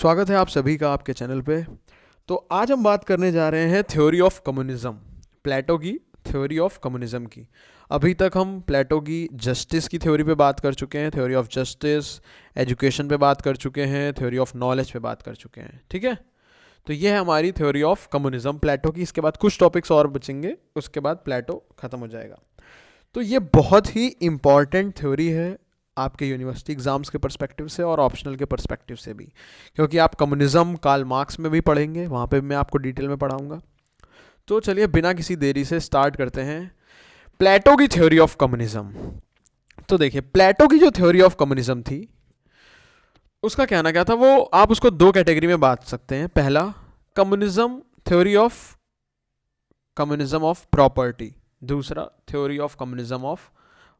स्वागत है आप सभी का आपके चैनल पे। तो आज हम बात करने जा रहे हैं थ्योरी ऑफ कम्युनिज्म, प्लेटो की थ्योरी ऑफ कम्युनिज्म की। अभी तक हम प्लेटो की जस्टिस की थ्योरी पे बात कर चुके हैं, थ्योरी ऑफ जस्टिस, एजुकेशन पे बात कर चुके हैं, थ्योरी ऑफ नॉलेज पे बात कर चुके हैं। ठीक है, तो ये है हमारी थ्योरी ऑफ कम्युनिज्म प्लेटो की। इसके बाद कुछ टॉपिक्स और बचेंगे, उसके बाद प्लेटो ख़त्म हो जाएगा। तो ये बहुत ही इम्पॉर्टेंट थ्योरी है आपके यूनिवर्सिटी एग्ज़ाम्स के पर्सपेक्टिव से और ऑप्शनल के पर्सपेक्टिव से भी, क्योंकि आप कम्युनिज्म कार्ल मार्क्स में भी पढ़ेंगे, वहाँ पे भी मैं आपको डिटेल में पढ़ाऊँगा। तो चलिए बिना किसी देरी से स्टार्ट करते हैं प्लेटो की थ्योरी ऑफ कम्युनिज्म। तो देखिए, प्लेटो की जो थ्योरी ऑफ कम्युनिज्म थी उसका कहना क्या था, वो आप उसको दो कैटेगरी में बांट सकते हैं। पहला, कम्युनिज्म थ्योरी ऑफ प्रॉपर्टी। दूसरा, theory of communism of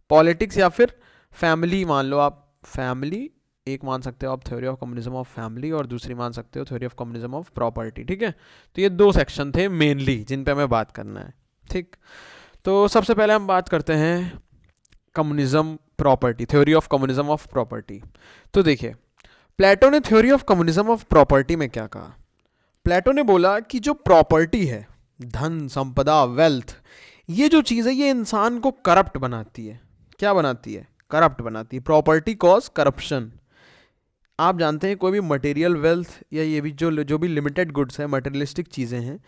politics, या फिर फैमिली मान लो आप। फैमिली एक मान सकते हो आप theory of communism of family, और दूसरी मान सकते हो theory of communism of property. ठीक है, तो ये दो सेक्शन थे मेनली जिन पे हमें बात करना है। ठीक, तो सबसे पहले हम बात करते हैं communism property, theory of communism of property. तो देखिए, प्लेटो ने theory of communism of property में क्या कहा। प्लेटो ने बोला कि जो प्रॉपर्टी है, धन संपदा, वेल्थ, ये जो चीज़ है ये इंसान को करप्ट बनाती है। क्या बनाती है? करप्ट बनाती है। Property cause corruption. आप जानते हैं कोई भी मटेरियल वेल्थ या ये भी जो भी लिमिटेड गुड्स है, मटेरियलिस्टिक चीज़ें हैं,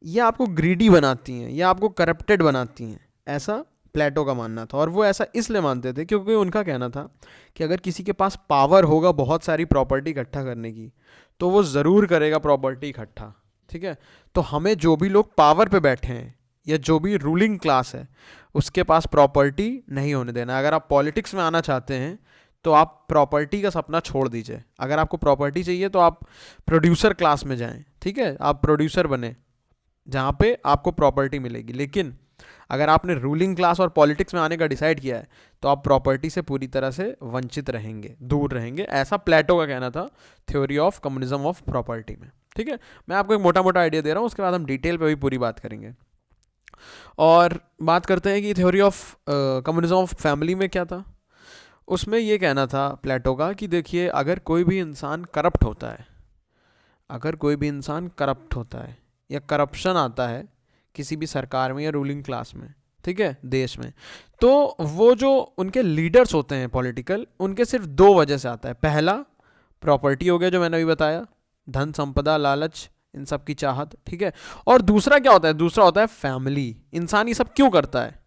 ये आपको ग्रीडी बनाती हैं या आपको करप्टेड बनाती हैं। ऐसा प्लेटो का मानना था, और वो ऐसा इसलिए मानते थे क्योंकि उनका कहना था कि अगर किसी के पास पावर होगा बहुत सारी प्रॉपर्टी इकट्ठा करने की, तो वो ज़रूर करेगा प्रॉपर्टी इकट्ठा। ठीक है, तो हमें जो भी लोग पावर पे बैठे हैं या जो भी रूलिंग क्लास है उसके पास प्रॉपर्टी नहीं होने देना। अगर आप पॉलिटिक्स में आना चाहते हैं तो आप प्रॉपर्टी का सपना छोड़ दीजिए। अगर आपको प्रॉपर्टी चाहिए तो आप प्रोड्यूसर क्लास में जाएं। ठीक है, आप प्रोड्यूसर बने जहाँ पे आपको प्रॉपर्टी मिलेगी। लेकिन अगर आपने रूलिंग क्लास और पॉलिटिक्स में आने का डिसाइड किया है तो आप प्रॉपर्टी से पूरी तरह से वंचित रहेंगे, दूर रहेंगे। ऐसा प्लेटो का कहना था theory of communism of property में। ठीक है, मैं आपको एक मोटा मोटा आइडिया दे रहा हूँ, उसके बाद हम डिटेल पे भी पूरी बात करेंगे। और बात करते हैं कि theory of communism of family में क्या था। उसमें ये कहना था प्लेटो का कि देखिए, अगर कोई भी इंसान करप्ट होता है, अगर कोई भी इंसान करप्ट होता है या करप्शन आता है किसी भी सरकार में या रूलिंग क्लास में, ठीक है, देश में, तो वो जो उनके लीडर्स होते हैं पॉलिटिकल, उनके सिर्फ दो वजह से आता है। पहला, प्रॉपर्टी हो गया जो मैंने अभी बताया, धन संपदा, लालच, इन सब की चाहत। ठीक है, और दूसरा क्या होता है? दूसरा होता है फैमिली। इंसान ये सब क्यों करता है?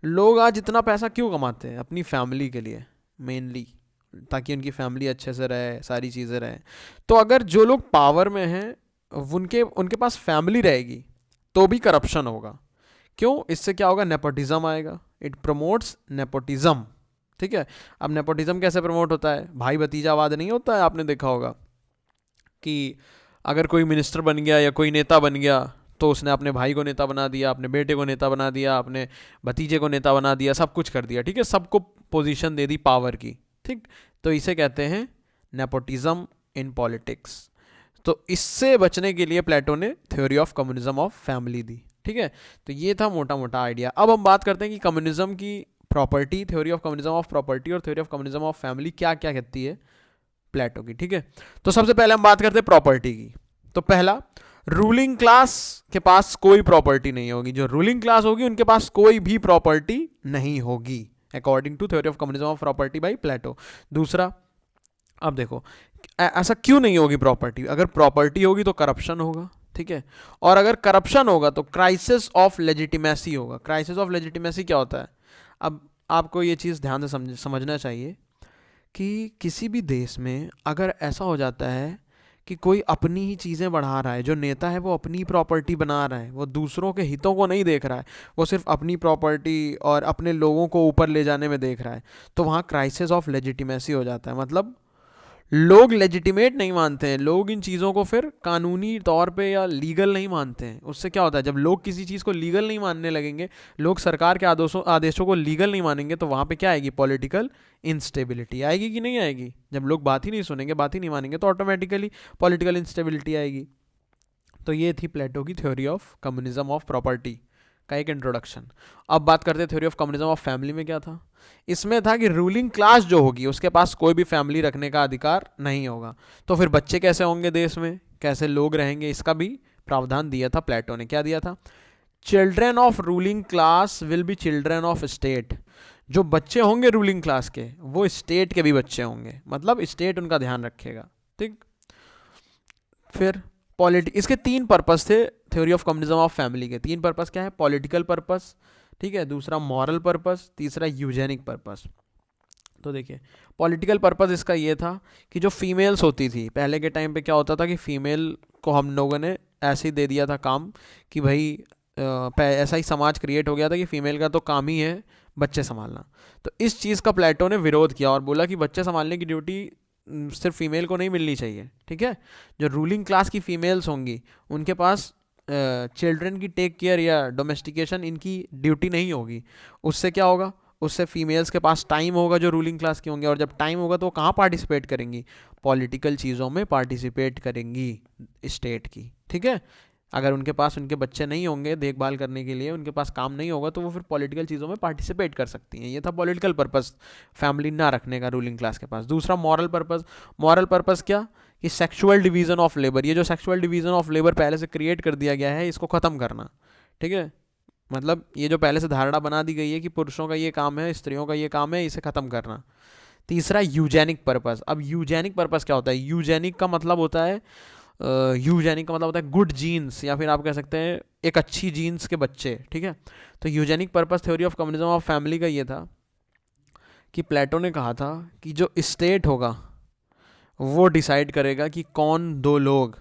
लोग आज इतना पैसा क्यों कमाते हैं? अपनी फैमिली के लिए मेनली, ताकि उनकी फैमिली अच्छे से रहे, सारी चीज़ें रहे। तो अगर जो लोग पावर में हैं उनके उनके पास फैमिली रहेगी तो भी करप्शन होगा। क्यों? इससे क्या होगा? नेपोटिज्म आएगा। It promotes nepotism. ठीक है, अब नेपोटिज्म कैसे प्रमोट होता है? भाई भतीजावाद नहीं होता है, आपने देखा होगा कि अगर कोई मिनिस्टर बन गया या कोई नेता बन गया तो उसने अपने भाई को नेता बना दिया, अपने बेटे को नेता बना दिया, अपने भतीजे को नेता बना दिया, सब कुछ कर दिया। ठीक है, सबको पोजीशन दे दी पावर की। ठीक, तो इसे कहते हैं नेपोटिज्म इन पॉलिटिक्स। तो इससे बचने के लिए प्लेटो ने theory of communism of family दी। ठीक है, तो ये था मोटा मोटा आइडिया। अब हम बात करते हैं कि कम्युनिज्म की property, theory of communism of property और theory of communism of family क्या क्या कहती है प्लेटो की। ठीक है, तो सबसे पहले हम बात करते हैं प्रॉपर्टी की। तो पहला, रूलिंग क्लास के पास कोई प्रॉपर्टी नहीं होगी। जो रूलिंग क्लास होगी उनके पास कोई भी प्रॉपर्टी नहीं होगी, according to theory of communism of property by Plato. दूसरा, अब देखो ऐसा क्यों नहीं होगी प्रॉपर्टी? अगर प्रॉपर्टी होगी तो करप्शन होगा। ठीक है, और अगर करप्शन होगा तो क्राइसिस ऑफ लेजिटिमेसी होगा। क्राइसिस ऑफ लेजिटिमेसी क्या होता है? अब आपको ये चीज़ ध्यान से समझना चाहिए कि किसी भी देश में अगर ऐसा हो जाता है कि कोई अपनी ही चीज़ें बढ़ा रहा है, जो नेता है वो अपनी प्रॉपर्टी बना रहा है, वो दूसरों के हितों को नहीं देख रहा है, वो सिर्फ अपनी प्रॉपर्टी और अपने लोगों को ऊपर ले जाने में देख रहा है, तो वहाँ क्राइसिस ऑफ लेजिटिमेसी हो जाता है। मतलब लोग लेजिटिमेट नहीं मानते हैं, लोग इन चीज़ों को फिर कानूनी तौर पे या लीगल नहीं मानते हैं। उससे क्या होता है? जब लोग किसी चीज़ को लीगल नहीं मानने लगेंगे, लोग सरकार के आदेशों को लीगल नहीं मानेंगे, तो वहाँ पे क्या आएगी? पॉलिटिकल इंस्टेबिलिटी आएगी कि नहीं आएगी? जब लोग बात ही नहीं सुनेंगे, बात ही नहीं मानेंगे, तो ऑटोमेटिकली पॉलिटिकल इंस्टेबिलिटी आएगी। तो ये थी प्लेटो की theory of communism of property. का एक इंट्रोडक्शन। अब बात करते हैं theory of communism of family में क्या था। इसमें था कि रूलिंग क्लास जो होगी उसके पास कोई भी फैमिली रखने का अधिकार नहीं होगा, तो फिर बच्चे कैसे होंगे देश में, कैसे लोग रहेंगे, इसका भी प्रावधान दिया था प्लेटो ने। क्या दिया था? Children of ruling class will be children of state. जो बच्चे होंगे रूलिंग क्लास के वो स्टेट के भी बच्चे होंगे, मतलब स्टेट उनका ध्यान रखेगा। ठीक। फिर इसके 3 पर्पस थे theory of communism of family के। 3 पर्पस क्या है? पॉलिटिकल पर्पस, ठीक है, दूसरा मॉरल पर्पस, तीसरा यूजेनिक पर्पस। तो देखिए पॉलिटिकल पर्पस इसका ये था कि जो फीमेल्स होती थी पहले के टाइम पे, क्या होता था कि फीमेल को हम लोगों ने ऐसे ही दे दिया था काम कि भाई ऐसा ही समाज क्रिएट हो गया था कि फीमेल का तो काम ही है बच्चे संभालना। तो इस चीज़ का प्लेटो ने विरोध किया और बोला कि बच्चे संभालने की ड्यूटी सिर्फ फीमेल को नहीं मिलनी चाहिए। ठीक है, जो रूलिंग क्लास की फीमेल्स होंगी उनके पास चिल्ड्रन की टेक केयर या डोमेस्टिकेशन इनकी ड्यूटी नहीं होगी। उससे क्या होगा? उससे फीमेल्स के पास टाइम होगा जो रूलिंग क्लास के होंगे, और जब टाइम होगा तो वो कहाँ पार्टिसिपेट करेंगी? पॉलिटिकल चीज़ों में पार्टिसिपेट करेंगी स्टेट की। ठीक है, अगर उनके पास उनके बच्चे नहीं होंगे देखभाल करने के लिए, उनके पास काम नहीं होगा, तो वो फिर पॉलिटिकल चीज़ों में पार्टिसिपेट कर सकती हैं। ये था पॉलिटिकल पर्पस फैमिली ना रखने का रूलिंग क्लास के पास। दूसरा मॉरल पर्पस। मॉरल पर्पस क्या? कि सेक्सुअल डिवीज़न ऑफ लेबर। ये जो सेक्सुअल डिवीज़न ऑफ लेबर पहले से क्रिएट कर दिया गया है इसको ख़त्म करना। ठीक है, मतलब ये जो पहले से धारणा बना दी गई है कि पुरुषों का ये काम है स्त्रियों का ये काम है, इसे ख़त्म करना। तीसरा यूजेनिक पर्पस। अब यूजेनिक पर्पस क्या होता है? यूजेनिक का मतलब होता है गुड जीन्स, या फिर आप कह सकते हैं एक अच्छी जीन्स के बच्चे। ठीक है, तो eugenic purpose theory of communism of family का ये था कि प्लेटो ने कहा था कि जो स्टेट होगा वो डिसाइड करेगा कि कौन 2 लोग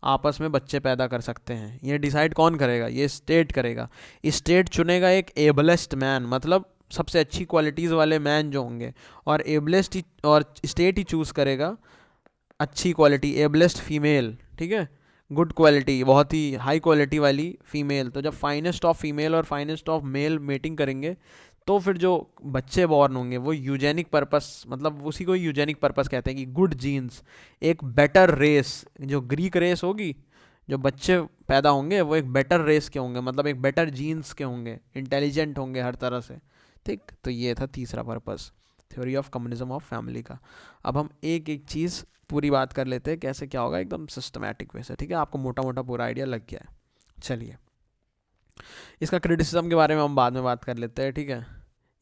आपस में बच्चे पैदा कर सकते हैं। ये डिसाइड कौन करेगा? ये स्टेट करेगा। स्टेट चुनेगा एक एबलेस्ट मैन, मतलब सबसे अच्छी क्वालिटीज़ वाले मैन जो होंगे, और एबलेस्ट और स्टेट ही चूज़ करेगा अच्छी क्वालिटी एबलेस्ट फीमेल। ठीक है, गुड क्वालिटी, बहुत ही हाई क्वालिटी वाली फीमेल। तो जब फाइनेस्ट ऑफ फीमेल और फाइनेस्ट ऑफ मेल मेटिंग करेंगे तो फिर जो बच्चे बॉर्न होंगे वो यूजेनिक पर्पस, मतलब उसी को यूजेनिक पर्पस कहते हैं कि गुड जीन्स, एक बेटर रेस, जो ग्रीक रेस होगी, जो बच्चे पैदा होंगे वो एक बेटर रेस के होंगे, मतलब एक बेटर जीन्स के होंगे, इंटेलिजेंट होंगे हर तरह से। ठीक, तो ये था तीसरा purpose theory of communism of family का। अब हम एक एक चीज़ पूरी बात कर लेते हैं कैसे क्या होगा एकदम सिस्टमैटिक वे से। ठीक है, आपको मोटा मोटा पूरा आइडिया लग गया है। चलिए, इसका क्रिटिसिज्म के बारे में हम बाद में बात कर लेते हैं। ठीक है,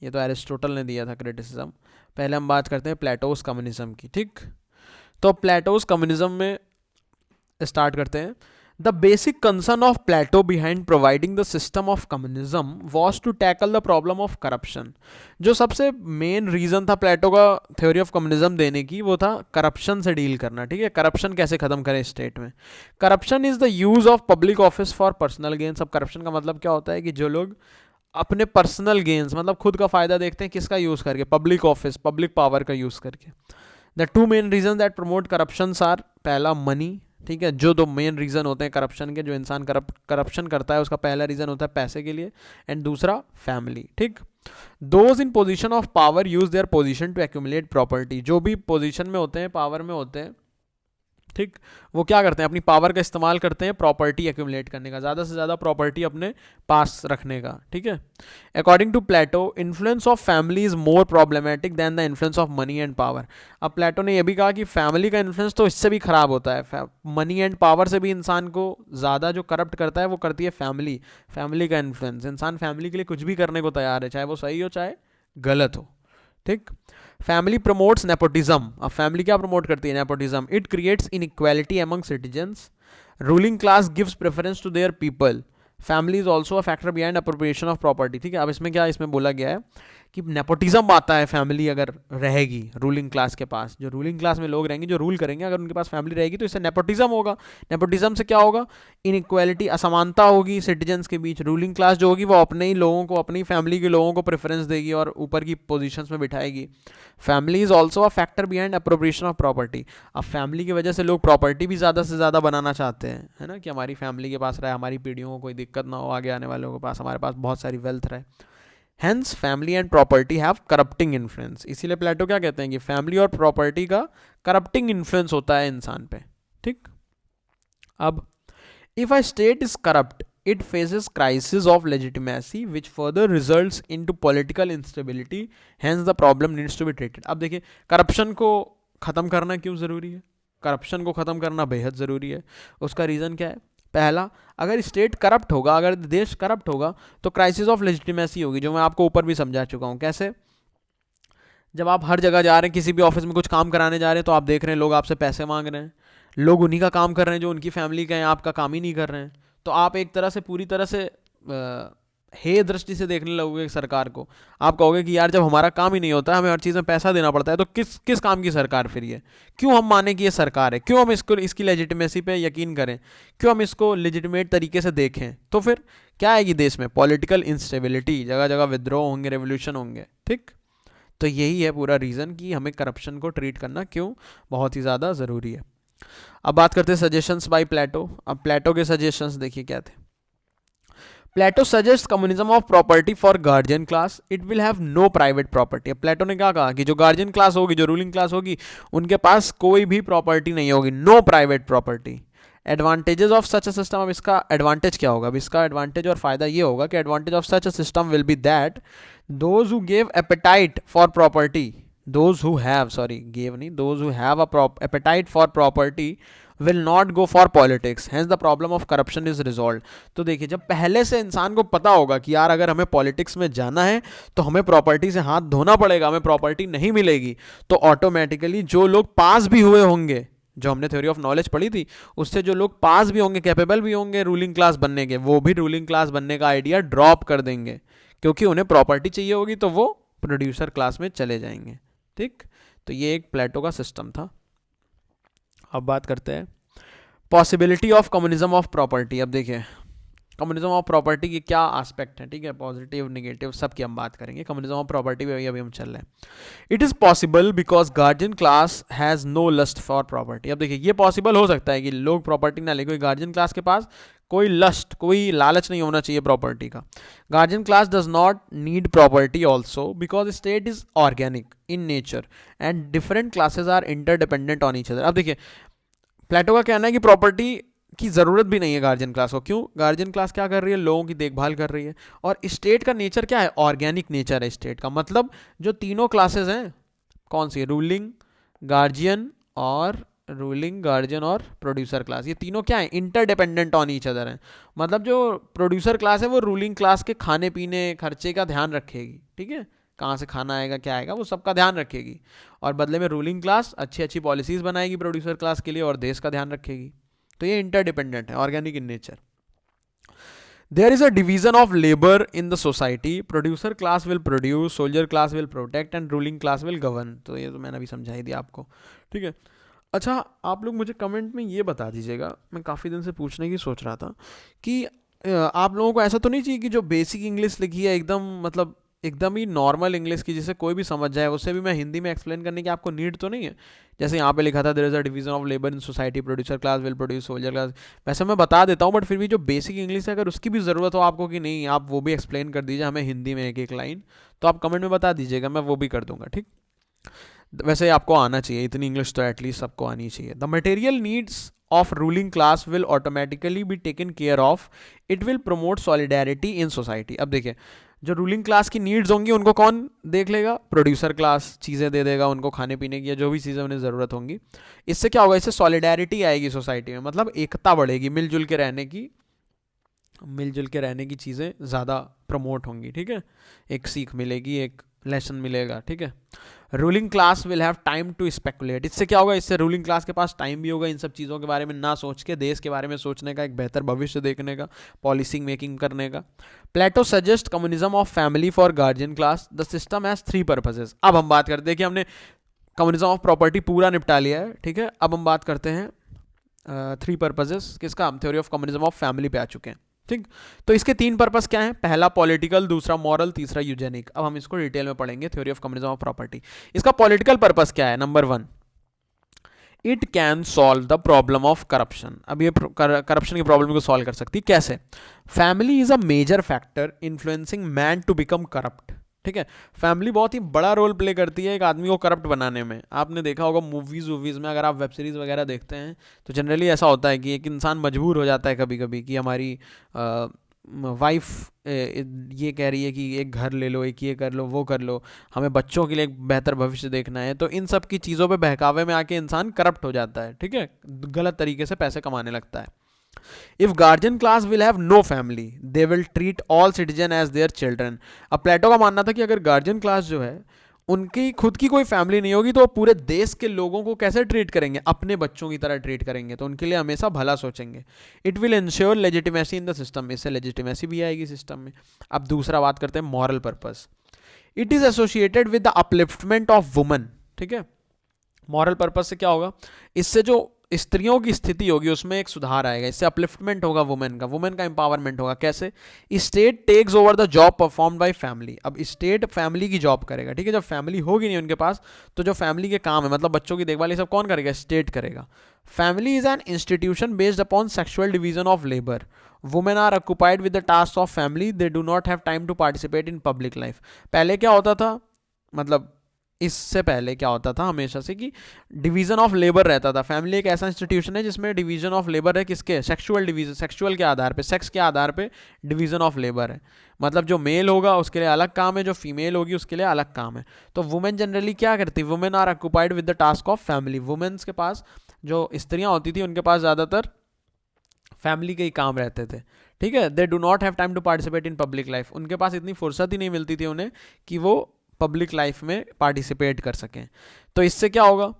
ये तो एरिस्टोटल ने दिया था क्रिटिसिज्म। पहले हम बात करते हैं प्लेटोस कम्युनिज्म की। ठीक, तो प्लेटोस कम्युनिज्म में स्टार्ट करते हैं। The basic concern of Plato behind providing the system of communism was to tackle the problem of corruption. जो सबसे मेन रीज़न था प्लेटो का थ्योरी ऑफ कम्युनिज्म देने की, वो था करप्शन से डील करना। ठीक है, करप्शन कैसे ख़त्म करें स्टेट में। Corruption is the use of public office for personal gains. अब करप्शन का मतलब क्या होता है कि जो लोग अपने पर्सनल गेन्स, मतलब खुद का फ़ायदा देखते हैं, किसका यूज़ करके? पब्लिक ऑफिस, पब्लिक पावर का यूज़ करके। The 2 main reason that promote corruption are, पहला मनी। ठीक है, जो 2 मेन रीज़न होते हैं करप्शन के, जो इंसान करप्शन करता है उसका पहला रीज़न होता है पैसे के लिए, एंड दूसरा फैमिली। ठीक, those in position of power use their position to accumulate property. जो भी पोजीशन में होते हैं, पावर में होते हैं, ठीक, वो क्या करते हैं? अपनी पावर का इस्तेमाल करते हैं प्रॉपर्टी एक्यूमुलेट करने का, ज़्यादा से ज़्यादा प्रॉपर्टी अपने पास रखने का। ठीक है, according to Plato influence of family is more problematic than the influence of money and power. अब प्लेटो ने यह भी कहा कि फैमिली का इन्फ्लुएंस तो इससे भी ख़राब होता है, मनी एंड पावर से भी इंसान को ज़्यादा जो करप्ट करता है वो करती है फैमिली। फैमिली का इन्फ्लुएंस, इंसान फैमिली के लिए कुछ भी करने को तैयार है, चाहे वो सही हो चाहे गलत हो। ठीक, फैमिली प्रमोट्स नेपोटिज्म। अब फैमिली क्या प्रमोट करती है? Nepotism. It creates inequality among citizens. Ruling class gives preference to their people. Family is also a factor behind appropriation of property. ठीक है, अब इसमें क्या इसमें बोला गया है कि नेपोटिज्म आता है फैमिली अगर रहेगी रूलिंग क्लास के पास, जो रूलिंग क्लास में लोग रहेंगे जो रूल करेंगे, अगर उनके पास फैमिली रहेगी तो इससे नेपोटिज्म होगा। नेपोटिज्म से क्या होगा? इनइक्वालिटी, असमानता होगी सिटीजन्स के बीच। रूलिंग क्लास जो होगी वो अपने ही लोगों को, अपनी फैमिली के लोगों को प्रेफरेंस देगी और ऊपर की पोजीशंस में बिठाएगी। Family is also a factor behind appropriation of property. अब फैमिली की वजह से लोग प्रॉपर्टी भी ज़्यादा से ज़्यादा बनाना चाहते हैं, है ना, कि हमारी फैमिली के पास रहे, हमारी पीढ़ियों को कोई दिक्कत ना हो, आगे आने वालों के पास हमारे पास बहुत सारी वेल्थ रहे। Hence family and property have corrupting influence. इसीलिए प्लेटो क्या कहते हैं कि फैमिली और प्रॉपर्टी का करप्टिंग इन्फ्लुएंस होता है इंसान पे। ठीक, अब if a state is corrupt it faces crisis of legitimacy which further results into political instability, hence the problem needs to be treated. अब देखिए करप्शन को ख़त्म करना क्यों ज़रूरी है, करप्शन को ख़त्म करना बेहद ज़रूरी है। उसका रीज़न क्या है? पहला, अगर स्टेट करप्ट होगा, अगर देश करप्ट होगा तो क्राइसिस ऑफ लेजिटिमेसी होगी, जो मैं आपको ऊपर भी समझा चुका हूँ। कैसे? जब आप हर जगह जा रहे हैं, किसी भी ऑफिस में कुछ काम कराने जा रहे हैं, तो आप देख रहे हैं लोग आपसे पैसे मांग रहे हैं, लोग उन्हीं का काम कर रहे हैं जो उनकी फैमिली का है, आपका काम ही नहीं कर रहे हैं। तो आप एक तरह से पूरी तरह से हे दृष्टि से देखने लगोगे सरकार को। आप कहोगे कि यार जब हमारा काम ही नहीं होता, हमें हर चीज़ में पैसा देना पड़ता है, तो किस काम की सरकार फिर ये? क्यों हम माने कि ये सरकार है? क्यों हम इसकी लेजिटिमेसी पे यकीन करें? क्यों हम इसको लेजिटिमेट तरीके से देखें? तो फिर क्या आएगी देश में? पॉलिटिकल इंस्टेबिलिटी, जगह जगह विद्रोह होंगे, रेवोल्यूशन होंगे। ठीक, तो यही है पूरा रीज़न कि हमें करप्शन को ट्रीट करना क्यों बहुत ही ज़्यादा ज़रूरी है। अब बात करते हैं सजेशंस बाय प्लेटो। अब प्लेटो के सजेशंस देखिए क्या थे। Plato suggest communism of property for guardian class, it will have no private property. अब प्लेटो ने क्या कहा कि जो गार्जियन क्लास होगी, जो रूलिंग क्लास होगी, उनके पास कोई भी प्रॉपर्टी नहीं होगी, no private property. Advantages of such a system, अब इसका एडवांटेज क्या होगा? अब इसका एडवांटेज और फायदा ये होगा कि advantage of such a system will be that those who give apatite for property, those who have appetite for property will not go for politics, hence the problem of corruption is resolved। तो देखिए, जब पहले से इंसान को पता होगा कि यार अगर हमें पॉलिटिक्स में जाना है तो हमें प्रॉपर्टी से हाथ धोना पड़ेगा, हमें प्रॉपर्टी नहीं मिलेगी, तो ऑटोमेटिकली जो लोग पास भी हुए होंगे, जो हमने थ्योरी ऑफ नॉलेज पढ़ी थी उससे जो लोग पास भी होंगे, कैपेबल भी होंगे रूलिंग क्लास बनने के, वो भी रूलिंग क्लास बनने का आइडिया ड्रॉप कर देंगे, क्योंकि उन्हें प्रॉपर्टी चाहिए होगी, तो वो प्रोड्यूसर क्लास में चले जाएंगे। ठीक, तो ये एक प्लेटो का सिस्टम था। अब बात करते हैं possibility of communism of property. अब देखिए कम्युनिज्म ऑफ प्रॉपर्टी के क्या एस्पेक्ट हैं, ठीक है, पॉजिटिव नेगेटिव सब की हम बात करेंगे। कम्युनिज्म ऑफ प्रॉपर्टी पे अभी हम चल रहे हैं। It is possible because guardian class has no lust for property. अब देखिए ये पॉसिबल हो सकता है कि लोग प्रॉपर्टी ना ले, कोई गार्जियन क्लास के पास कोई लस्ट, कोई लालच नहीं होना चाहिए प्रॉपर्टी का। Guardian class does not need property also because state is organic in nature and different classes are interdependent on each other. अब देखिए प्लेटो का कहना है कि प्रॉपर्टी की ज़रूरत भी नहीं है गार्जियन क्लास को। क्यों? गार्जियन क्लास क्या कर रही है? लोगों की देखभाल कर रही है। और स्टेट का नेचर क्या है? ऑर्गेनिक नेचर है स्टेट का। मतलब जो तीनों क्लासेस हैं, कौन सी? रूलिंग, गार्जियन और प्रोड्यूसर क्लास, ये तीनों क्या है? इंटरडिपेंडेंट ऑन ईच अदर हैं। मतलब जो प्रोड्यूसर क्लास है वो रूलिंग क्लास के खाने पीने खर्चे का ध्यान रखेगी, ठीक है, कहाँ से खाना आएगा, क्या आएगा, वो सबका ध्यान रखेगी। और बदले में रूलिंग क्लास अच्छी अच्छी पॉलिसीज़ बनाएगी प्रोड्यूसर क्लास के लिए और देश का ध्यान रखेगी। तो ये इंटरडिपेंडेंट है, organic in nature. There is a division of labour in the society, producer class will produce, soldier class will protect and ruling class will govern. तो ये तो मैंने अभी समझा ही दिया आपको, ठीक है। अच्छा, आप लोग मुझे कमेंट में ये बता दीजिएगा, मैं काफ़ी दिन से पूछने की सोच रहा था कि आप लोगों को ऐसा तो नहीं चाहिए कि जो बेसिक इंग्लिश लिखी है एकदम, मतलब एकदम ही नॉर्मल इंग्लिश की जिसे कोई भी समझ जाए, उससे भी मैं हिंदी में एक्सप्लेन करने की आपको नीड तो नहीं है? जैसे यहाँ पे लिखा था there is a division of labour in society, producer class will produce, soldier class. वैसे मैं बता देता हूँ, बट फिर भी जो बेसिक इंग्लिश है अगर उसकी भी ज़रूरत हो आपको कि नहीं आप वो भी एक्सप्लेन कर दीजिए हमें हिंदी में एक एक लाइन, तो आप कमेंट में बता दीजिएगा, मैं वो भी कर दूंगा, ठीक। वैसे आपको आना चाहिए, इतनी इंग्लिश तो एटलीस्ट सबको आनी चाहिए। The material needs of ruling class will automatically be taken care of, it will promote solidarity in society। अब देखिए जो रूलिंग क्लास की नीड्स होंगी उनको कौन देख लेगा? प्रोड्यूसर क्लास चीज़ें दे देगा उनको, खाने पीने की या जो भी चीज़ें उन्हें ज़रूरत होंगी। इससे क्या होगा? इससे सॉलिडारिटी आएगी सोसाइटी में, मतलब एकता बढ़ेगी, मिलजुल के रहने की चीज़ें ज़्यादा प्रमोट होंगी, ठीक है, एक सीख मिलेगी, एक लेसन मिलेगा, ठीक है। Ruling class will have time to speculate, इससे क्या होगा? इससे रूलिंग क्लास के पास टाइम भी होगा इन सब चीज़ों के बारे में ना सोच के, देश के बारे में सोचने का, एक बेहतर भविष्य देखने का, पॉलिसी मेकिंग करने का। Plato suggest communism of family for guardian class, the system has 3 purposes. अब हम बात करते हैं कि हमने कम्युनिज्म ऑफ प्रॉपर्टी पूरा निपटा लिया है, ठीक है। अब हम बात करते हैं 3 पर्पसेस किसका? हम theory of communism of family पे आ चुके हैं, ठीक। तो इसके 3 पर्पस क्या हैं? पहला पॉलिटिकल, दूसरा मॉरल, तीसरा यूजेनिक। अब हम इसको डिटेल में पढ़ेंगे, theory of communism of property. इसका पॉलिटिकल पर्पस क्या है? Number 1, it can solve the problem of corruption. अब ये करप्शन की प्रॉब्लम को सॉल्व कर सकती है कैसे? Family is a major factor influencing man to become corrupt, ठीक है। फैमिली बहुत ही बड़ा रोल प्ले करती है एक आदमी को करप्ट बनाने में। आपने देखा होगा मूवीज़ में, अगर आप वेब सीरीज़ वगैरह देखते हैं तो जनरली ऐसा होता है कि एक इंसान मजबूर हो जाता है कभी कभी कि हमारी वाइफ ये कह रही है कि एक घर ले लो, एक ये कर लो, वो कर लो, हमें बच्चों के लिए एक बेहतर भविष्य देखना है, तो इन सब की चीज़ों पे बहकावे में आके इंसान करप्ट हो जाता है, ठीक है, गलत तरीके से पैसे कमाने लगता है. If guardian class will have no family they will treat all citizen as their children. अब प्लेटो का मानना था कि अगर गार्जियन क्लास जो है उनकी खुद की कोई फैमिली नहीं होगी तो वो पूरे देश के लोगों को कैसे ट्रीट करेंगे, अपने बच्चों की तरह ट्रीट करेंगे, तो उनके लिए हमेशा भला सोचेंगे. It will ensure legitimacy in the system, इससे लेजिटिमेसी भी आएगी सिस्टम में. अब दूसरा बात करते हैं moral purpose. It is associated with the upliftment of woman. ठीक है, मॉरल पर्पस से क्या होगा, इससे जो स्त्रियों की स्थिति होगी उसमें एक सुधार आएगा, इससे अपलिफ्टमेंट होगा वुमेन का एम्पावरमेंट होगा. कैसे, state takes over the job perform by family. अब स्टेट फैमिली की जॉब करेगा, ठीक है, जब फैमिली होगी नहीं उनके पास तो जो फैमिली के काम है मतलब बच्चों की देखभाल ये सब कौन करेगा, स्टेट करेगा. Family is an institution based upon sexual division of labour. Women are occupied with the task of family, they do not have time to participate in public life. पहले क्या होता था, मतलब इससे पहले क्या होता था हमेशा से कि डिवीजन ऑफ लेबर रहता था. फैमिली एक ऐसा इंस्टीट्यूशन है जिसमें डिवीजन ऑफ लेबर है, किसके, सेक्सुअल डिवीजन, सेक्सुअल के आधार पे, सेक्स के आधार पे डिवीजन ऑफ लेबर है. मतलब जो मेल होगा उसके लिए अलग काम है, जो फीमेल होगी उसके लिए अलग काम है. तो वुमेन जनरली क्या करती, women are occupied with the task of family. Womens के पास, जो स्त्रियां होती थी उनके पास ज़्यादातर फैमिली के ही काम रहते थे. ठीक है, they do not have time to participate in public life. उनके पास इतनी फुर्सत ही नहीं मिलती थी उन्हें कि वो पब्लिक लाइफ में पार्टिसिपेट कर सकें. तो इससे क्या होगा,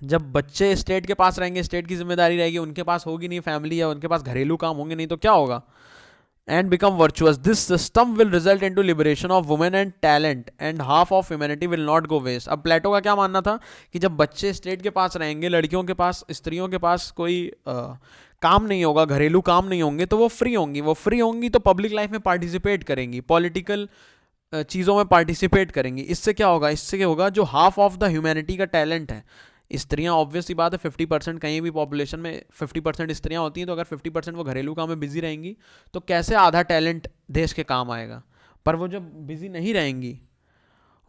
जब बच्चे स्टेट के पास रहेंगे, स्टेट की जिम्मेदारी रहेगी, उनके पास होगी नहीं फैमिली या उनके पास घरेलू काम होंगे नहीं, तो क्या होगा, and become virtuous. This system will result into liberation of women and talent and half of humanity will not go waste. अब प्लेटो का क्या मानना था कि जब बच्चे स्टेट के पास रहेंगे, लड़कियों के पास, स्त्रियों के पास कोई काम नहीं होगा, घरेलू काम नहीं होंगे, तो वो फ्री होंगी तो पब्लिक लाइफ में पार्टिसिपेट करेंगी, पॉलिटिकल चीज़ों में पार्टिसिपेट करेंगी. इससे क्या होगा, इससे क्या होगा, जो हाफ ऑफ द ह्यूमैनिटी का टैलेंट है, स्त्रियां ऑब्वियस ही बात है 50% कहीं भी पॉपुलेशन में 50% स्त्रियां होती हैं, तो अगर 50% वो घरेलू काम में बिजी रहेंगी तो कैसे आधा टैलेंट देश के काम आएगा. पर वो जब बिजी नहीं रहेंगी,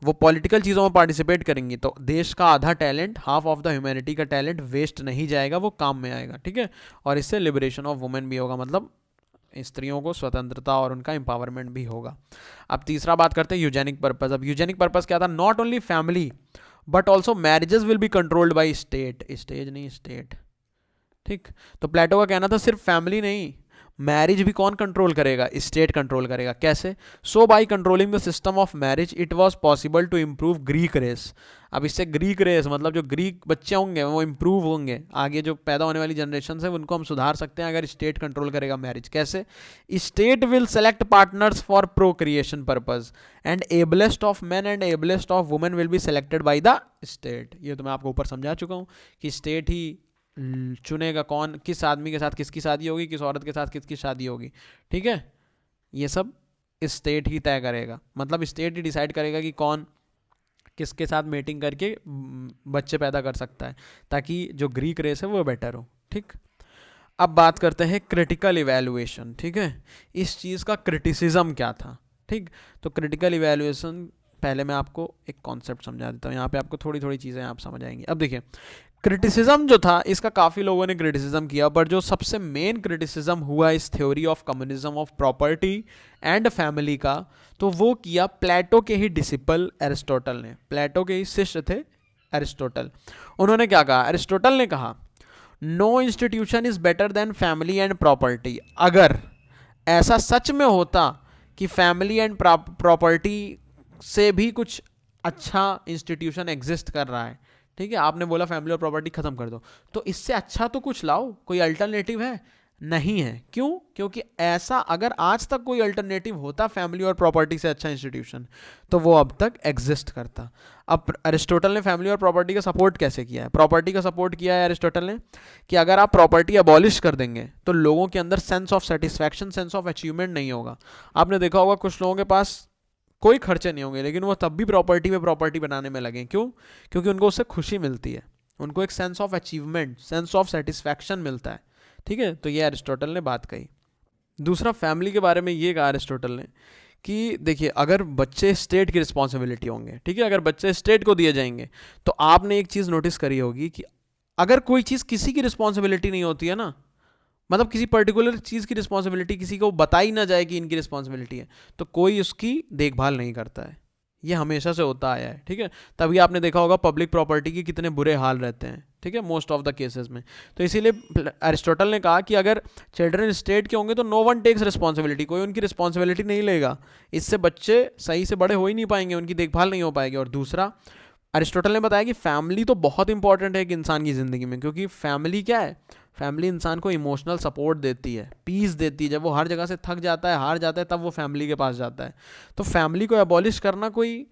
वो पॉलिटिकल चीज़ों में पार्टिसिपेट करेंगी, तो देश का आधा talent, half of the humanity का टैलेंट वेस्ट नहीं जाएगा, वो काम में आएगा. ठीक है, और इससे लिबरेशन ऑफ वुमेन भी होगा, मतलब स्त्रियों को स्वतंत्रता और उनका एम्पावरमेंट भी होगा. अब तीसरा बात करते हैं यूजेनिक पर्पस. अब यूजेनिक पर्पस क्या था, not only family but also marriages will be controlled by state. Stage नहीं, स्टेट. ठीक, तो प्लेटो का कहना था सिर्फ फैमिली नहीं, मैरिज भी कौन कंट्रोल करेगा, स्टेट कंट्रोल करेगा. कैसे, so by controlling the system of marriage it was possible to improve Greek race. अब इससे ग्रीक रेस मतलब जो ग्रीक बच्चे होंगे वो इम्प्रूव होंगे, आगे जो पैदा होने वाली जनरेशन है उनको हम सुधार सकते हैं अगर स्टेट कंट्रोल करेगा मैरिज. कैसे, state will select partners for procreation purpose and ablest of man and ablest of women will be selected by the state. ये तो मैं आपको ऊपर समझा चुका हूँ कि स्टेट ही चुनेगा कौन, किस आदमी के साथ किसकी शादी होगी, किस औरत के साथ किसकी शादी होगी. ठीक है, ये सब स्टेट ही तय करेगा, मतलब स्टेट ही डिसाइड करेगा कि कौन किसके साथ मीटिंग करके बच्चे पैदा कर सकता है, ताकि जो ग्रीक रेस है वो बेटर हो. ठीक, अब बात करते हैं क्रिटिकल इवैल्यूएशन. ठीक है, इस चीज़ का क्रिटिसिज्म क्या था. ठीक, तो क्रिटिकल इवैल्यूएशन पहले मैं आपको एक कॉन्सेप्ट समझा देता हूँ, यहाँ पे आपको थोड़ी थोड़ी चीज़ें आप समझ आएंगी. अब देखिए, क्रिटिसिज्म जो था इसका काफ़ी लोगों ने क्रिटिसिज्म किया, पर जो सबसे मेन क्रिटिसिज्म हुआ इस theory of communism of property and family का, तो वो किया प्लेटो के ही डिसिपल एरिस्टोटल ने. प्लेटो के ही शिष्य थे एरिस्टोटल. उन्होंने क्या कहा, एरिस्टोटल ने कहा no institution is better than family and property. अगर ऐसा सच में होता कि फैमिली एंड प्रॉपर्टी से भी कुछ अच्छा इंस्टीट्यूशन एग्जिस्ट कर रहा है, ठीक है, आपने बोला फैमिली और प्रॉपर्टी खत्म कर दो, तो इससे अच्छा तो कुछ लाओ, कोई अल्टरनेटिव है, नहीं है. क्यों, क्योंकि ऐसा अगर आज तक कोई अल्टरनेटिव होता फैमिली और प्रॉपर्टी से अच्छा इंस्टीट्यूशन, तो वो अब तक एग्जिस्ट करता. अब अरिस्टोटल ने फैमिली और प्रॉपर्टी का सपोर्ट कैसे किया है, प्रॉपर्टी का सपोर्ट किया है अरिस्टोटल ने कि अगर आप प्रॉपर्टी अबॉलिश कर देंगे तो लोगों के अंदर sense of satisfaction, sense of achievement नहीं होगा. आपने देखा होगा कुछ लोगों के पास कोई खर्चे नहीं होंगे लेकिन वो तब भी प्रॉपर्टी पे प्रॉपर्टी बनाने में लगे. क्यों, क्योंकि उनको उससे खुशी मिलती है, उनको एक sense of achievement, sense of satisfaction मिलता है. ठीक है, तो ये अरिस्टोटल ने बात कही. दूसरा, फैमिली के बारे में ये कहा अरिस्टोटल ने कि देखिए अगर बच्चे स्टेट की रिस्पॉन्सिबिलिटी होंगे, ठीक है, अगर बच्चे स्टेट को दिए जाएंगे, तो आपने एक चीज़ नोटिस करी होगी कि अगर कोई चीज़ किसी की रिस्पॉन्सिबिलिटी नहीं होती है ना, मतलब किसी पर्टिकुलर चीज़ की रिस्पॉन्सिबिलिटी किसी को बताई ना जाए कि इनकी रिस्पॉन्सिबिलिटी है, तो कोई उसकी देखभाल नहीं करता है। ये हमेशा से होता आया है, ठीक है। तभी आपने देखा होगा पब्लिक प्रॉपर्टी के कितने बुरे हाल रहते हैं, ठीक है, मोस्ट ऑफ द केसेस में। तो इसीलिए अरिस्टोटल ने कहा कि अगर चिल्ड्रन स्टेट के होंगे तो नो वन टेक्स रिस्पॉन्सिबिलिटी, कोई उनकी रिस्पॉन्सिबिलिटी नहीं लेगा, इससे बच्चे सही से बड़े हो ही नहीं पाएंगे, उनकी देखभाल नहीं हो पाएगी। और दूसरा, अरिस्टोटल ने बताया कि फैमिली तो बहुत इंपॉर्टेंट है एक इंसान की ज़िंदगी में, क्योंकि फैमिली क्या है, फैमिली इंसान को इमोशनल सपोर्ट देती है, पीस देती है। जब वो हर जगह से थक जाता है, हार जाता है, तब वो फैमिली के पास जाता है। तो फैमिली को एबॉलिश करना कोई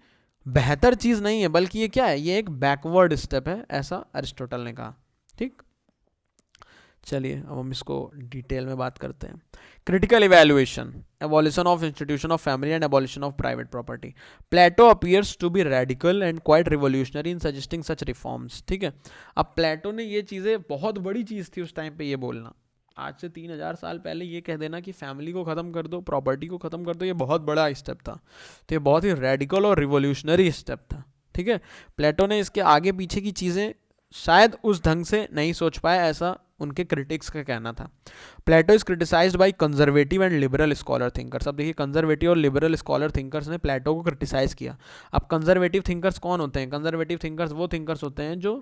बेहतर चीज़ नहीं है, बल्कि ये क्या है, ये एक बैकवर्ड स्टेप है, ऐसा अरिस्टोटल ने कहा। ठीक, चलिए अब हम इसको डिटेल में बात करते हैं। Critical evaluation, abolition of institution of family and abolition of private property. Plato appears to be radical and quite revolutionary in suggesting such reforms. ठीक है, अब प्लेटो ने ये चीज़ें, बहुत बड़ी चीज़ थी उस टाइम पे ये बोलना, आज से 3000 साल पहले ये कह देना कि फैमिली को ख़त्म कर दो, प्रॉपर्टी को ख़त्म कर दो, ये बहुत बड़ा स्टेप था। तो ये बहुत ही रेडिकल और रिवोल्यूशनरी स्टेप था। ठीक है, प्लेटो ने इसके आगे पीछे की चीज़ें शायद उस ढंग से नहीं सोच पाए, ऐसा उनके क्रिटिक्स का कहना था। Plato is criticized by conservative and liberal scholar thinkers. अब देखिए, कंजर्वेटिव और लिबरल स्कॉलर थिंकर्स ने प्लेटो को क्रिटिसाइज किया। अब कंजर्वेटिव थिंकर्स कौन होते हैं? कंजर्वेटिव थिंकर्स वो थिंकर्स होते हैं जो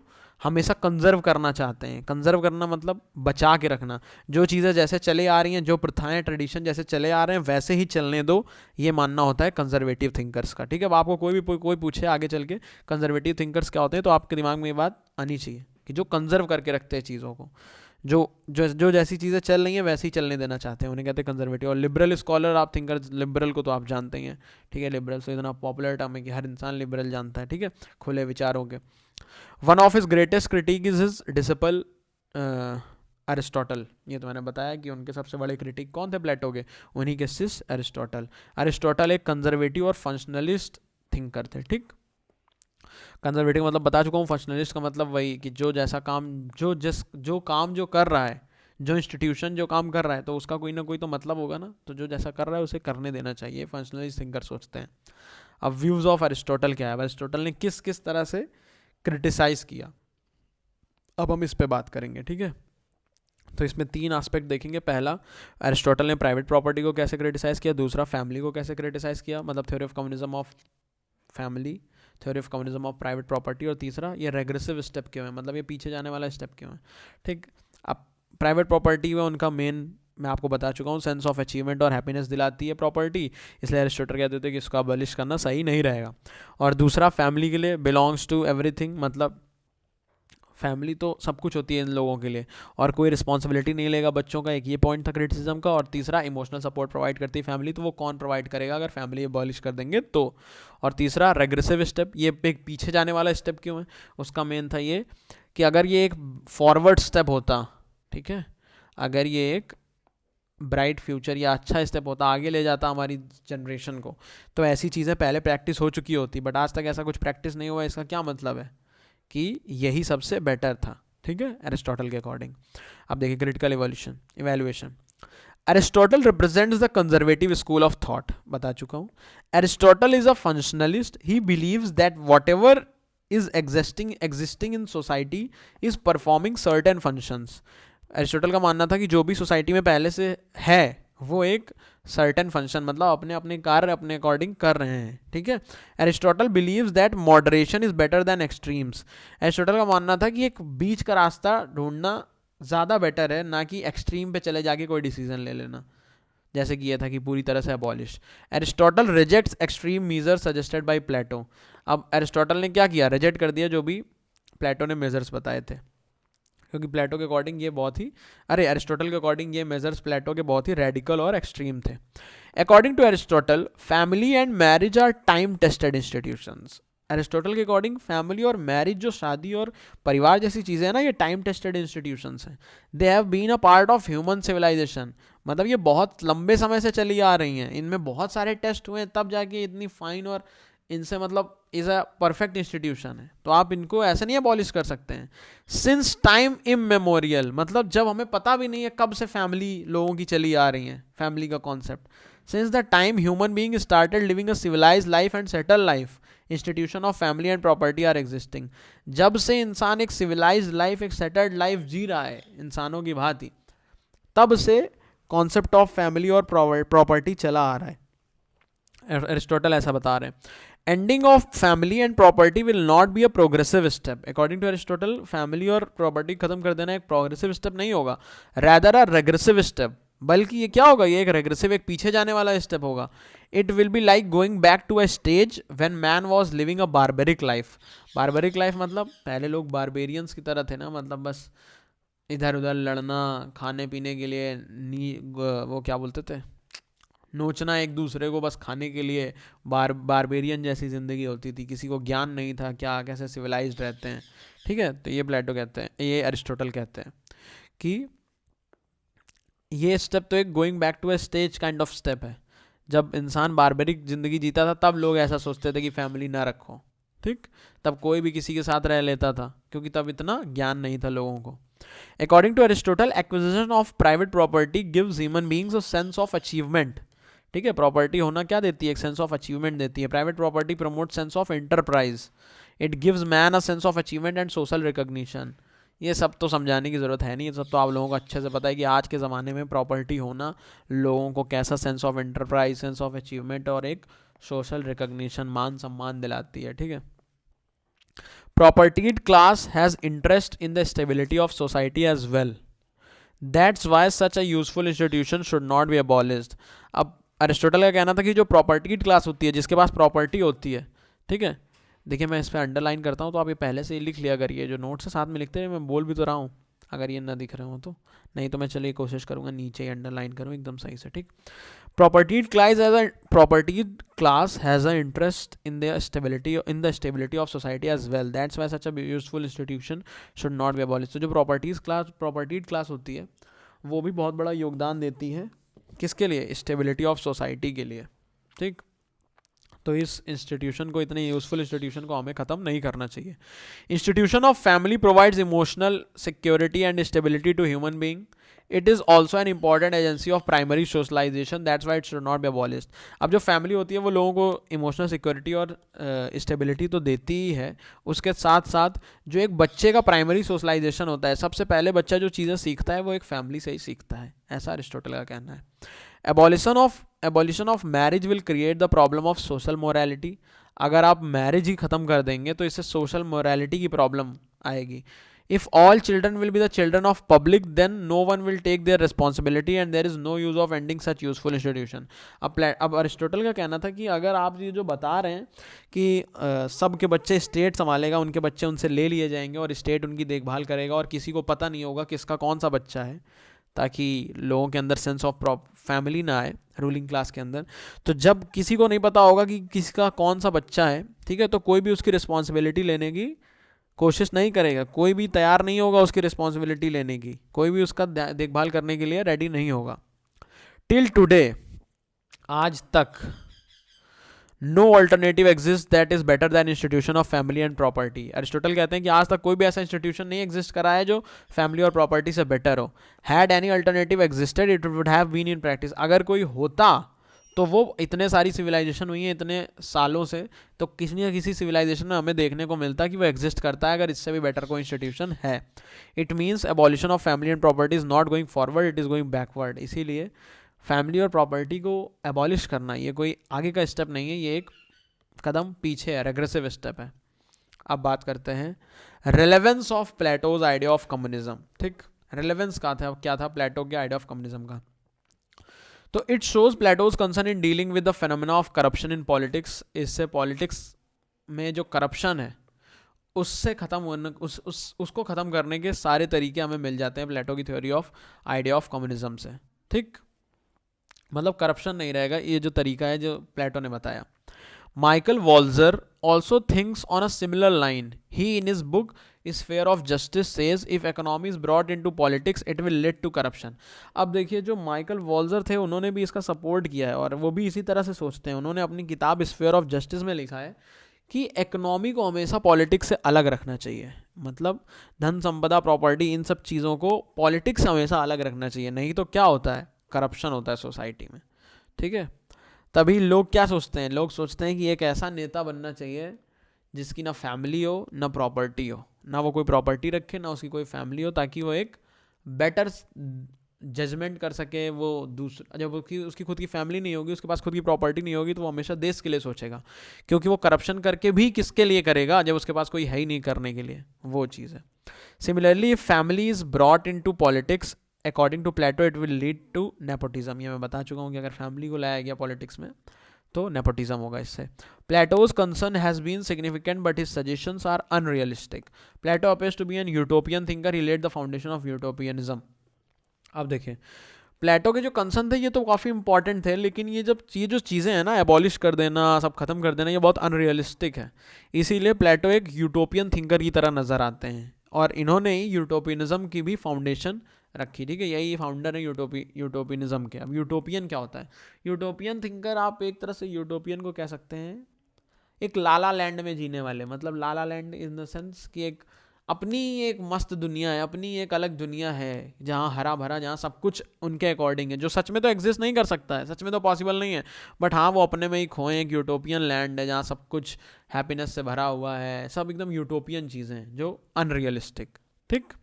हमेशा कंजर्व करना चाहते हैं। कंजर्व करना मतलब बचा के रखना, जो चीज़ें जैसे चले आ रही हैं, जो प्रथाएं ट्रेडिशन जैसे चले आ रहे हैं वैसे ही चलने दो, ये मानना होता है कंजर्वेटिव थिंकर्स का। ठीक है, अब आपको कोई पूछे आगे चल के कंजर्वेटिव थिंकर्स क्या होते हैं, तो आपके दिमाग में ये बात आनी चाहिए कि जो कंजर्व करके रखते हैं चीज़ों को, जो जैसी चीज़ें चल रही हैं वैसे ही चलने देना चाहते हैं, उन्हें कहते हैं कंजर्वेटिव। और लिबरल स्कॉलर आप थिंकर्स, लिबरल को तो आप जानते ही हैं। ठीक है, लिबरल तो इतना पॉपुलर टर्म है कि हर इंसान लिबरल जानता है। ठीक है, खुले विचारों के। One of his greatest critic is his disciple Aristotle. ये तो मैंने बताया कि उनके सबसे बड़े क्रिटिक कौन थे प्लेटो के, उन्हीं के शिष्य अरिस्टोटल। अरिस्टोटल एक कंजर्वेटिव और फंक्शनलिस्ट थिंकर थे। ठीक, कंजर्वेटिव मतलब बता चुका हूँ, फंक्शनलिस्ट का मतलब वही कि जो जैसा काम, जो काम जो कर रहा है, जो इंस्टीट्यूशन जो काम कर रहा है, तो उसका कोई ना कोई तो मतलब होगा ना, तो जो जैसा कर रहा है उसे करने देना चाहिए, फंक्शनलिस्ट थिंकर सोचते हैं। अब व्यूज़ ऑफ अरिस्टोटल क्या है, अरिस्टोटल ने किस किस तरह से क्रिटिसाइज किया, अब हम इस पे बात करेंगे। ठीक है, तो इसमें 3 एस्पेक्ट देखेंगे। पहला, अरिस्टोटल ने प्राइवेट प्रॉपर्टी को कैसे क्रिटिसाइज किया। दूसरा, फैमिली को कैसे क्रिटिसाइज किया, मतलब theory of communism of family, theory of communism of private property. और तीसरा, ये रेग्रेसिव स्टेप क्यों है, मतलब ये पीछे जाने वाला स्टेप क्यों है। ठीक, अब प्राइवेट प्रॉपर्टी में उनका मेन मैं आपको बता चुका हूँ, सेंस ऑफ अचीवमेंट और हैप्पीनेस दिलाती है प्रॉपर्टी, इसलिए अरिस्टोटल कहते थे कि इसको अबॉलिश करना सही नहीं रहेगा। और दूसरा, फैमिली के लिए बिलोंग्स टू एवरीथिंग, मतलब फैमिली तो सब कुछ होती है इन लोगों के लिए, और कोई रिस्पॉन्सिबिलिटी नहीं लेगा बच्चों का, एक ये पॉइंट था क्रिटिसिज्म का। और तीसरा, इमोशनल सपोर्ट प्रोवाइड करती है फैमिली, तो वो कौन प्रोवाइड करेगा अगर फैमिली अबॉलिश कर देंगे तो। और तीसरा, रेग्रेसिव स्टेप, ये एक पीछे जाने वाला स्टेप क्यों है, उसका मेन था ये कि अगर ये एक फॉरवर्ड स्टेप होता, ठीक है, अगर ये एक ब्राइट फ्यूचर या अच्छा स्टेप होता, आगे ले जाता हमारी जनरेशन को, तो ऐसी चीज़ें पहले प्रैक्टिस हो चुकी होती, बट आज तक ऐसा कुछ प्रैक्टिस नहीं हुआ। इसका क्या मतलब है कि यही सबसे बेटर था। ठीक है, एरिस्टोटल के अकॉर्डिंग। अब देखिए critical evaluation. Aristotle represents the conservative school of thought, बता चुका हूँ। Aristotle is a functionalist, he believes that whatever is existing in society is performing certain functions. Aristotle का मानना था कि जो भी सोसाइटी में पहले से है वो एक सर्टेन फंक्शन, मतलब अपने अपने कार्य अपने अकॉर्डिंग कर रहे हैं। ठीक है, Aristotle believes that moderation is better then extremes. Aristotle का मानना था कि एक बीच का रास्ता ढूंढना ज़्यादा बेटर है, ना कि एक्सट्रीम पे चले जाके कोई डिसीजन ले लेना, जैसे कि यह था कि पूरी तरह से abolish. Aristotle rejects extreme measures suggested by Plato. अब एरिस्टोटल ने क्या किया, रिजेक्ट कर दिया जो भी प्लेटो ने मेजर्स बताए थे, क्योंकि प्लेटो के अकॉर्डिंग ये बहुत ही एरिस्टोटल के अकॉर्डिंग ये मेजर्स प्लेटो के बहुत ही रेडिकल और एक्सट्रीम थे। According to Aristotle, family and marriage are time tested institutions. Aristotle के अकॉर्डिंग फैमिली और मैरिज, जो शादी और परिवार जैसी चीज़ें हैं ना, ये टाइम टेस्टेड इंस्टीट्यूशंस हैं। They have been a part of human civilization, मतलब ये बहुत लंबे समय से चली आ रही हैं, इनमें बहुत सारे टेस्ट हुए हैं तब जाके इतनी फाइन, और इनसे मतलब इज़ अ परफेक्ट इंस्टीट्यूशन है, तो आप इनको ऐसे नहीं अबॉलिश कर सकते हैं। सिंस टाइम इममेमोरियल, मतलब जब हमें पता भी नहीं है कब से फैमिली लोगों की चली आ रही हैं, फैमिली का concept. Since the time human being started living a civilised life and settle life, institution of family and property are existing. जब से इंसान एक सिविलाइज्ड लाइफ, एक सेटल्ड लाइफ जी रहा है इंसानों की भांति, तब से कॉन्सेप्ट ऑफ फैमिली और प्रॉपर्टी चला आ रहा है. एरिस्टोटल ऐसा बता रहे हैं. Ending of family and property will not be a progressive step. According to Aristotle family और प्रॉपर्टी खत्म कर देना एक प्रोग्रेसिव स्टेप नहीं होगा, रैदर अ रेग्रेसिव स्टेप. बल्कि ये क्या होगा, ये एक रेग्रेसिव, एक पीछे जाने वाला स्टेप होगा. It will be like going back to a stage when man was living a barbaric life. Barbaric life मतलब पहले लोग बारबेरियंस की तरह थे ना, मतलब बस इधर उधर लड़ना, खाने पीने के लिए वो क्या बोलते थे, नोचना एक दूसरे को बस खाने के लिए. बारबेरियन जैसी ज़िंदगी होती थी, किसी को ज्ञान नहीं था क्या कैसे सिविलाइज्ड रहते हैं. ठीक है, तो ये प्लेटो कहते हैं, ये एरिस्टोटल कहते हैं कि ये स्टेप तो एक going back to a stage kind of step है. जब इंसान बारबेरिक ज़िंदगी जीता था तब लोग ऐसा सोचते थे कि फैमिली ना रखो. ठीक, तब कोई भी किसी के साथ रह लेता था क्योंकि तब इतना ज्ञान नहीं था लोगों को. According to Aristotle, acquisition of private property gives human beings a sense of achievement. ठीक है, प्रॉपर्टी होना क्या देती है, एक सेंस ऑफ अचीवमेंट देती है. Private property promote sense of enterprise. It gives man a sense of achievement and social recognition. ये सब तो समझाने की ज़रूरत है नहीं, ये सब तो आप लोगों को अच्छे से पता है कि आज के ज़माने में प्रॉपर्टी होना लोगों को कैसा sense of enterprise, sense of achievement और एक सोशल रिकॉग्निशन, मान सम्मान दिलाती है. ठीक है, propertied class has interest in the stability of society as well. That's why such a useful institution should not be abolished. अब अरिस्टोटल का कहना था कि जो प्रॉपर्टीड क्लास होती है, जिसके पास प्रॉपर्टी होती है, ठीक है, देखिए मैं इस पर अंडरलाइन करता हूँ तो आप ये पहले से ही लिख लिया करिए, जो नोट्स है साथ में लिखते हैं, मैं बोल भी तो रहा हूँ अगर ये ना दिख रहे हो तो. नहीं तो मैं चलिए कोशिश करूँगा नीचे ही अंडरलाइन करूँ एकदम सही से. ठीक, propertied class has an interest in the stability of society as well. That's why such a useful institution should not be abolished. तो जो propertied class होती है वो भी बहुत बड़ा योगदान देती है किसके लिए, स्टेबिलिटी ऑफ सोसाइटी के लिए. ठीक, तो इस इंस्टीट्यूशन को, इतने यूजफुल इंस्टीट्यूशन को हमें ख़त्म नहीं करना चाहिए. Institution of family provides emotional security and stability to human being. It is also an important agency of primary socialisation. That's why it should not be abolished. अब जो फैमिली होती है वो लोगों को इमोशनल सिक्योरिटी और स्टेबिलिटी तो देती ही है, उसके साथ साथ जो एक बच्चे का प्राइमरी सोशलाइजेशन होता है, सबसे पहले बच्चा जो चीज़ें सीखता है वो एक फैमिली से ही सीखता है, ऐसा अरिस्टोटल का कहना है. Abolition of marriage will create the problem of social morality. अगर आप मैरिज ही ख़त्म कर देंगे तो इससे सोशल मोरालिटी की प्रॉब्लम आएगी. If all children will be the children of public, then no one will take their responsibility and there is no use of ending such useful institution. अब अरिस्टोटल का कहना था कि अगर आप ये जो बता रहे हैं कि सब के बच्चे स्टेट संभालेगा, उनके बच्चे उनसे ले लिए जाएंगे और स्टेट उनकी देखभाल करेगा और किसी को पता नहीं होगा किसका कौन सा बच्चा है, ताकि लोगों के अंदर सेंस ऑफ फैमिली ना आए रूलिंग क्लास के अंदर. तो जब किसी को नहीं पता होगा कि किसका कौन सा बच्चा है, ठीक है, तो कोई भी उसकी रिस्पॉन्सिबिलिटी लेने की कोशिश नहीं करेगा, कोई भी तैयार नहीं होगा उसकी रिस्पॉन्सिबिलिटी लेने की, कोई भी उसका देखभाल करने के लिए रेडी नहीं होगा. टिल टुडे, आज तक, no alternative exist that is better than institution of family and property. Aristotle कहते हैं कि आज तक कोई भी ऐसा इंस्टीट्यूशन नहीं एग्जिस्ट करा है जो फैमिली और प्रॉपर्टी से बेटर हो. Had any alternative existed it would have been in practice. अगर कोई होता तो वो, इतने सारी सिविलाइजेशन हुई हैं इतने सालों से, तो किसी न किसी सिविलाइजेशन में हमें देखने को मिलता है कि वो एग्जिस्ट करता है अगर इससे भी बेटर कोई इंस्टीट्यूशन है. It means abolition of family and property is not going forward, it is going backward. इसीलिए फैमिली और प्रॉपर्टी को एबॉलिश करना ये कोई आगे का स्टेप नहीं है, ये एक कदम पीछे है, रेग्रेसिव स्टेप है. अब बात करते हैं relevance of Plato's idea of communism. ठीक, रेलेवेंस क्या था प्लेटो के आइडिया ऑफ कम्युनिज्म का. तो it shows Plato's concern in dealing with the phenomena of corruption in politics. इससे पॉलिटिक्स में जो करप्शन है उससे ख़त्म होने उसको ख़त्म करने के सारे तरीके हमें मिल जाते हैं प्लेटो की theory of idea of communism से. ठीक, मतलब करप्शन नहीं रहेगा, ये जो तरीका है जो प्लेटो ने बताया. Michael Walzer also thinks on a similar line. He in his book Sphere of Justice says if economy is brought into politics it will lead to corruption. अब देखिए जो माइकल वॉल्जर थे उन्होंने भी इसका सपोर्ट किया है और वो भी इसी तरह से सोचते हैं. उन्होंने अपनी किताब स्फेयर ऑफ जस्टिस में लिखा है कि इकोनॉमी को हमेशा पॉलिटिक्स से अलग रखना चाहिए. मतलब धन संपदा, प्रॉपर्टी, इन सब चीज़ों को पॉलिटिक्स से हमेशा अलग रखना चाहिए, नहीं तो क्या होता है, करप्शन होता है सोसाइटी में. ठीक है, तभी लोग क्या सोचते हैं, लोग सोचते हैं कि एक ऐसा नेता बनना चाहिए जिसकी ना फैमिली हो ना प्रॉपर्टी हो, ना वो कोई प्रॉपर्टी रखे ना उसकी कोई फैमिली हो, ताकि वो एक बेटर जजमेंट कर सके, वो दूसरा जब उसकी खुद की फैमिली नहीं होगी, उसके पास खुद की प्रॉपर्टी नहीं होगी, तो वो हमेशा देश के लिए सोचेगा, क्योंकि वो करप्शन करके भी किसके लिए करेगा जब उसके पास कोई है ही नहीं करने के लिए, वो चीज़ है। Similarly if family is brought in to politics according to Plato it will lead to nepotism. ये मैं बता चुका हूँ कि अगर फैमिली को लाया गया पॉलिटिक्स में तो नेपोटिज्म होगा इससे। Plato's concern has been significant but his suggestions are unrealistic. Plato appears to be an utopian thinker, he laid the foundation of utopianism. अब देखिए प्लेटो के जो कंसर्न थे ये तो काफ़ी इंपॉर्टेंट थे, लेकिन ये जो चीज़ें हैं ना, एबॉलिश कर देना, सब खत्म कर देना, ये बहुत अनरियलिस्टिक है। इसीलिए प्लेटो एक यूटोपियन थिंकर की तरह नज़र आते हैं, और इन्होंने ही यूटोपियनिज्म की भी फाउंडेशन रखी। ठीक है, यही फाउंडर है यूटोपियनिज्म के। अब यूटोपियन क्या होता है? यूटोपियन थिंकर आप एक तरह से यूटोपियन को कह सकते हैं एक लाला लैंड में जीने वाले, मतलब लाला लैंड इन द सेंस कि एक अपनी एक मस्त दुनिया है, अपनी एक अलग दुनिया है जहाँ हरा भरा, जहाँ सब कुछ उनके अकॉर्डिंग है, जो सच में तो एग्जिस्ट नहीं कर सकता है, सच में तो पॉसिबल नहीं है, बट हाँ वो अपने में ही खोए। एक यूटोपियन लैंड है जहाँ सब कुछ हैप्पीनेस से भरा हुआ है, सब एकदम यूटोपियन चीज़ें हैं जो अनरियलिस्टिक। ठीक,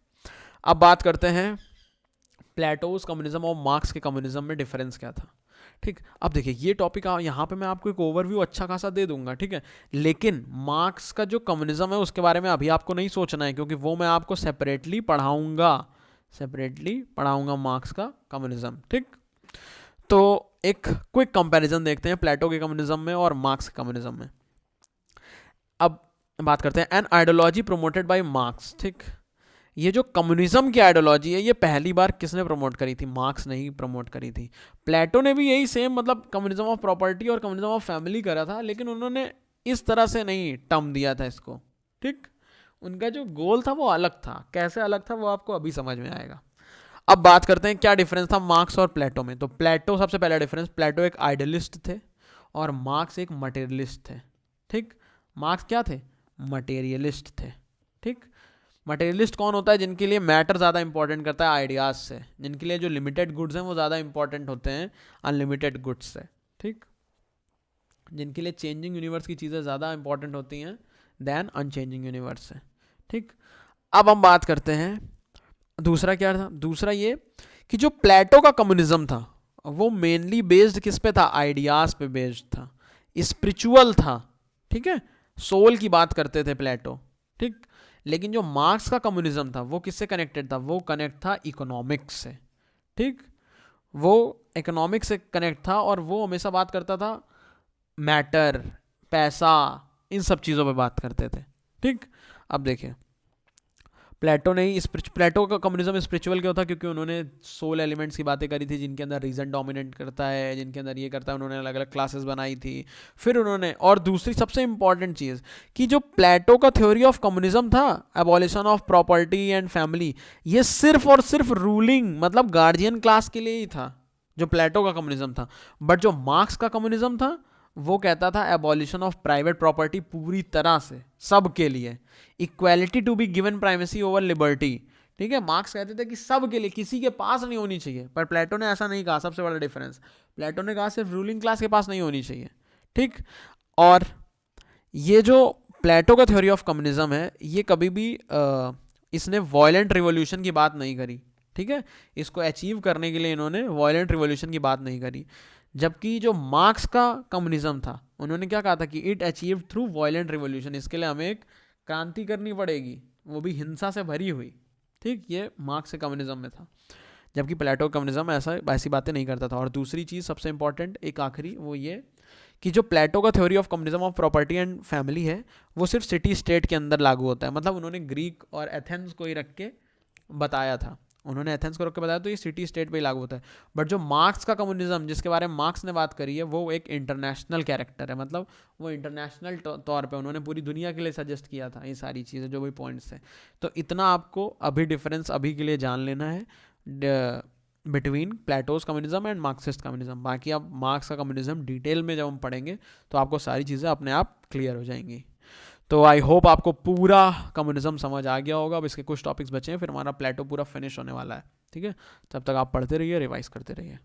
अब बात करते हैं प्लेटोज कम्युनिज्म और मार्क्स के कम्युनिज्म में डिफरेंस क्या था। ठीक, अब देखिए ये टॉपिक यहाँ पे मैं आपको एक ओवरव्यू अच्छा खासा दे दूंगा, ठीक है, लेकिन मार्क्स का जो कम्युनिज्म है उसके बारे में अभी आपको नहीं सोचना है, क्योंकि वो मैं आपको सेपरेटली पढ़ाऊंगा मार्क्स का कम्युनिज्म। ठीक, तो एक क्विक कंपैरिजन देखते हैं प्लेटो के कम्युनिज्म में और मार्क्स के कम्युनिज्म में। अब बात करते हैं an ideology promoted by Marx. ठीक, ये जो कम्युनिज्म की आइडियोलॉजी है ये पहली बार किसने प्रमोट करी थी? मार्क्स ने ही प्रमोट करी थी। प्लेटो ने भी यही सेम, मतलब कम्युनिज्म ऑफ प्रॉपर्टी और कम्युनिज्म ऑफ फैमिली करा था, लेकिन उन्होंने इस तरह से नहीं टर्म दिया था इसको। ठीक, उनका जो गोल था वो अलग था। कैसे अलग था वो आपको अभी समझ में आएगा। अब बात करते हैं क्या डिफरेंस था मार्क्स और प्लेटो में। तो प्लेटो, सबसे पहला डिफरेंस, प्लेटो एक आइडियलिस्ट थे और मार्क्स एक मटेरियलिस्ट थे। ठीक, मार्क्स क्या थे? मटेरियलिस्ट थे। ठीक, मटेरियलिस्ट कौन होता है? जिनके लिए मैटर ज़्यादा इंपॉर्टेंट करता है आइडियाज़ से, जिनके लिए जो लिमिटेड गुड्स हैं वो ज़्यादा इंपॉर्टेंट होते हैं अनलिमिटेड गुड्स से। ठीक, जिनके लिए चेंजिंग यूनिवर्स की चीज़ें ज़्यादा इंपॉर्टेंट होती हैं दैन अनचेंजिंग यूनिवर्स से। ठीक, अब हम बात करते हैं दूसरा क्या था। दूसरा ये कि जो प्लेटो का कम्युनिज्म था वो मेनली बेस्ड किस पे था? आइडियाज़ पे बेस्ड था, स्पिरिचुअल था। ठीक है, सोल की बात करते थे प्लेटो। ठीक, लेकिन जो मार्क्स का कम्युनिज्म था वो किससे कनेक्टेड था? वो कनेक्ट था इकोनॉमिक्स से। ठीक, वो इकोनॉमिक्स से कनेक्ट था और वो हमेशा बात करता था मैटर, पैसा, इन सब चीज़ों पे बात करते थे। ठीक, अब देखिए प्लेटो ने ही, प्लेटो का कम्युनिज्म स्पिरिचुअल क्यों था? क्योंकि उन्होंने सोल एलिमेंट्स की बातें करी थी, जिनके अंदर रीजन डोमिनेट करता है, जिनके अंदर ये करता है। उन्होंने अलग अलग क्लासेस बनाई थी। फिर उन्होंने, और दूसरी सबसे इंपॉर्टेंट चीज़ कि जो प्लेटो का थ्योरी ऑफ कम्युनिज्म था, abolition of property and family, ये सिर्फ और सिर्फ रूलिंग मतलब गार्जियन क्लास के लिए ही था, जो प्लेटो का कम्युनिज्म था। बट जो मार्क्स का कम्युनिज्म था वो कहता था एबॉलिशन ऑफ प्राइवेट प्रॉपर्टी पूरी तरह से, सब के लिए, equality to be given privacy over liberty. ठीक है, मार्क्स कहते थे कि सब के लिए, किसी के पास नहीं होनी चाहिए, पर प्लेटो ने ऐसा नहीं कहा। सबसे बड़ा डिफरेंस, प्लेटो ने कहा सिर्फ रूलिंग क्लास के पास नहीं होनी चाहिए। ठीक, और ये जो प्लेटो का थ्योरी ऑफ कम्युनिज्म है ये कभी भी इसने वॉयलेंट रिवॉल्यूशन की बात नहीं करी। ठीक है, इसको अचीव करने के लिए इन्होंने वॉयलेंट रिवॉल्यूशन की बात नहीं करी। जबकि जो मार्क्स का कम्युनिज्म था उन्होंने क्या कहा था कि it achieve through violent revolution, इसके लिए हमें एक क्रांति करनी पड़ेगी, वो भी हिंसा से भरी हुई। ठीक, ये मार्क्स के कम्युनिज्म में था, जबकि प्लेटो कम्युनिज्म ऐसी बातें नहीं करता था। और दूसरी चीज़ सबसे इंपॉर्टेंट, एक आखिरी, वो ये कि जो प्लेटो का theory of communism of property and family है वो सिर्फ सिटी स्टेट के अंदर लागू होता है। मतलब उन्होंने ग्रीक और एथेंस को ही रख के बताया था, उन्होंने एथेंस को रख के बताया, तो ये सिटी स्टेट पे ही लागू होता है। बट जो मार्क्स का कम्युनिज्म जिसके बारे में मार्क्स ने बात करी है वो एक इंटरनेशनल कैरेक्टर है, मतलब वो इंटरनेशनल तौर पे उन्होंने पूरी दुनिया के लिए सजेस्ट किया था ये सारी चीज़ें, जो भी पॉइंट्स थे। तो इतना आपको अभी डिफरेंस अभी के लिए जान लेना है between Plato's communism and Marxist communism. बाकी आप मार्क्स का कम्युनिज्म डिटेल में जब हम पढ़ेंगे तो आपको सारी चीज़ें अपने आप क्लियर हो जाएंगी। तो आई होप आपको पूरा कम्युनिज्म समझ आ गया होगा। अब इसके कुछ टॉपिक्स बचे हैं, फिर हमारा प्लेटो पूरा फिनिश होने वाला है। ठीक है, तब तक आप पढ़ते रहिए, रिवाइज करते रहिए।